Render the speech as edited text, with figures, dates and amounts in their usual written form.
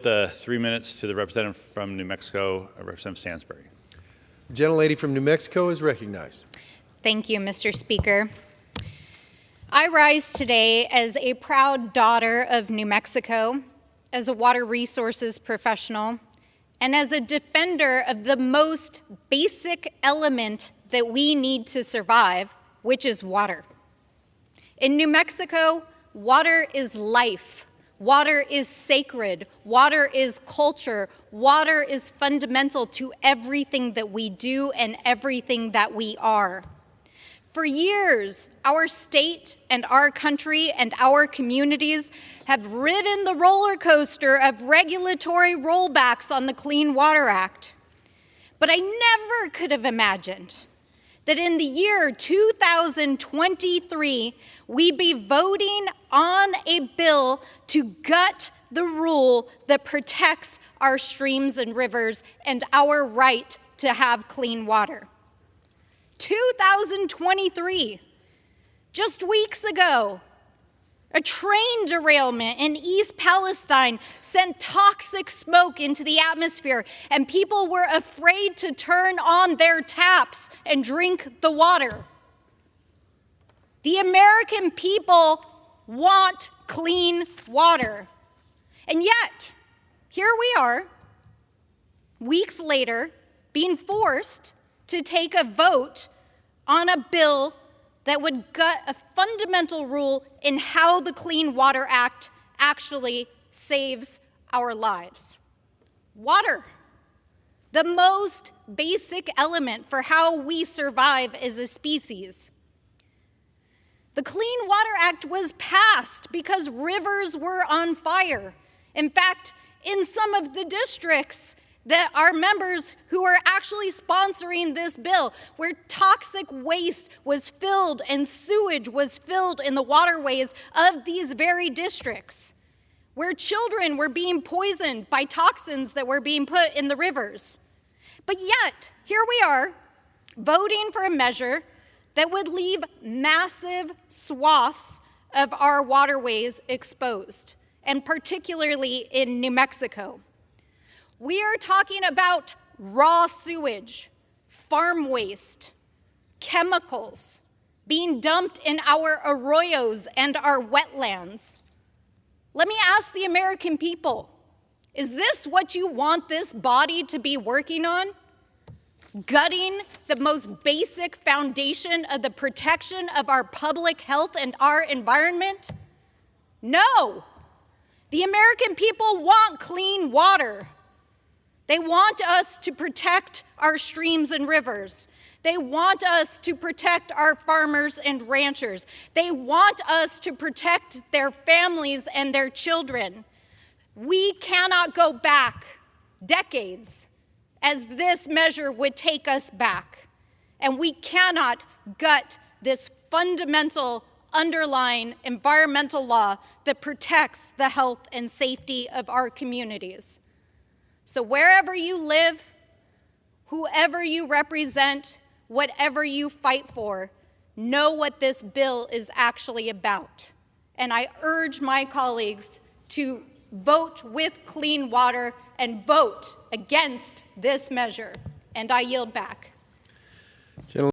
The 3 minutes to the representative from New Mexico, Representative Stansbury. The gentlelady from New Mexico is recognized. Thank you, Mr. Speaker. I rise today as a proud daughter of New Mexico, as a water resources professional, and as a defender of the most basic element that we need to survive, which is water. In New Mexico, water is life. Water is sacred. Water is culture. Water is fundamental to everything that we do and everything that we are. For years, our state and our country and our communities have ridden the roller coaster of regulatory rollbacks on the Clean Water Act. But I never could have imagined that in the year 2023, we'd be voting on a bill to gut the rule that protects our streams and rivers and our right to have clean water. 2023, just weeks ago, a train derailment in East Palestine sent toxic smoke into the atmosphere, and people were afraid to turn on their taps and drink the water. The American people want clean water. And yet, here we are, weeks later, being forced to take a vote on a bill that would gut a fundamental rule in how the Clean Water Act actually saves our lives. Water, the most basic element for how we survive as a species. The Clean Water Act was passed because rivers were on fire. In fact, in some of the districts that are members who are actually sponsoring this bill, where toxic waste was filled and sewage was filled in the waterways of these very districts, where children were being poisoned by toxins that were being put in the rivers. But yet, here we are, voting for a measure that would leave massive swaths of our waterways exposed, and particularly in New Mexico. We are talking about raw sewage, farm waste, chemicals being dumped in our arroyos and our wetlands. Let me ask the American people, is this what you want this body to be working on? Gutting the most basic foundation of the protection of our public health and our environment? No. The American people want clean water. They want us to protect our streams and rivers. They want us to protect our farmers and ranchers. They want us to protect their families and their children. We cannot go back decades, as this measure would take us back. And we cannot gut this fundamental underlying environmental law that protects the health and safety of our communities. So wherever you live, whoever you represent, whatever you fight for, know what this bill is actually about. And I urge my colleagues to vote with clean water and vote against this measure. And I yield back.